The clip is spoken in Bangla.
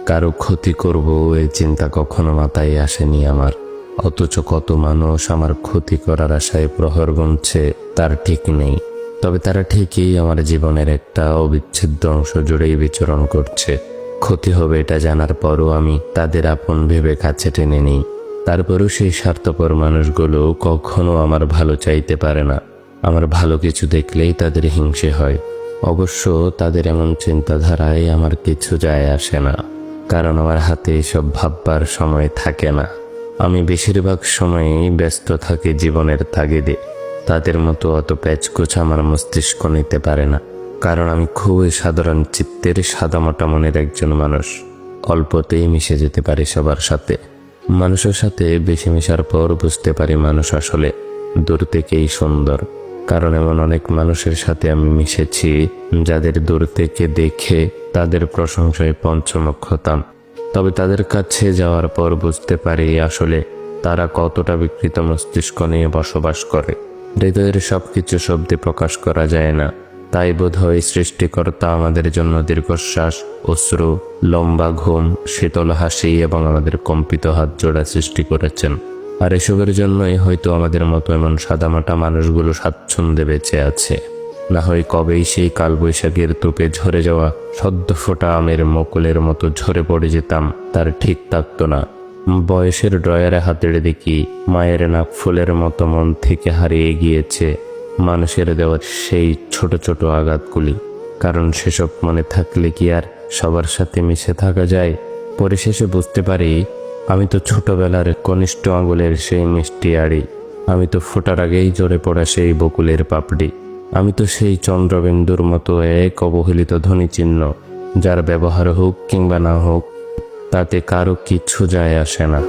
কারো ক্ষতি করব এই চিন্তা কখনো মাথায় আসেনি আমার। অথচ কত মানুষ আমার ক্ষতি করার আশায় প্রহর গুনছে তার ঠিক নেই। তবে তারা ঠিকই আমার জীবনের একটা অবিচ্ছেদ্য অংশ জুড়েই বিচরণ করছে। ক্ষতি হবে এটা জানার পরও আমি তাদের আপন ভেবে কাছে টেনে নিই। তারপরও সেই স্বার্থপর মানুষগুলো কখনো আমার ভালো চাইতে পারে না। আমার ভালো কিছু দেখলেই তাদের হিংসে হয়। অবশ্য তাদের এমন চিন্তাধারায় আমার কিছু যায় আসে না, কারণ আমার হাতে এসব ভাববার সময় থাকে না। আমি বেশিরভাগ সময়ই ব্যস্ত থাকি জীবনের তাগিদে। তাদের মতো অত প্যাচকুচ আমার মস্তিষ্ক নিতে পারে না, কারণ আমি খুবই সাধারণ চিত্তের সাদামাটা মনের একজন মানুষ। অল্পতেই মিশে যেতে পারি সবার সাথে। মানুষের সাথে বেশি মেশার পর বুঝতে পারি মানুষ আসলে দূর থেকেই সুন্দর। কারণ এমন অনেক মানুষের সাথে আমি মিশেছি যাদের দূর থেকে দেখে তাদের প্রশংসায় পঞ্চমুখ হতাম। তবে তাদের কাছে যাওয়ার পর বুঝতে পারি আসলে তারা কতটা বিকৃত মস্তিষ্ক নিয়ে বসবাস করে। হৃদয়ের সবকিছু শব্দে প্রকাশ করা যায় না, তাই বোধহয় সৃষ্টিকর্তা আমাদের জন্য দীর্ঘশ্বাস, অশ্রু, লম্বা ঘুম, শীতল হাসি এবং আমাদের কম্পিত হাত জোড়া সৃষ্টি করেছেন। আর এসবের জন্যই হয়তো আমাদের মতো এমন সাদামাটা মানুষগুলো স্বাচ্ছন্দ্যে বেঁচে আছে। না হয় কবেই সেই কালবৈশাখীর তোপে ঝরে যাওয়া সদ্য ফোটা আমের মুকুলের মতো ঝরে পড়ে যেতাম, তার ঠিক থাকতো না। বয়সের ড্রয়ারে হাতেড়ে দেখি মায়ের নাক ফুলের মতো মন থেকে হারিয়ে গিয়েছে মানুষের দেওয়ার সেই ছোট ছোট আঘাতগুলি। কারণ সেসব মনে থাকলে কি আর সবার সাথে মিশে থাকা যায়? পরিশেষে বুঝতে পারি আমি তো ছোটবেলার কনিষ্ঠ আঙুলের সেই মিষ্টি আড়ি, আমি তো ফোটার আগেই ঝরে পড়া সেই বকুলের পাপড়ি, আমি তো সেই চন্দ্রবিন্দুর মতো এক অবহেলিত ধ্বনিচিহ্ন, যার ব্যবহার হোক কিংবা না হোক তাতে কারো কিচ্ছু যায় আসে না।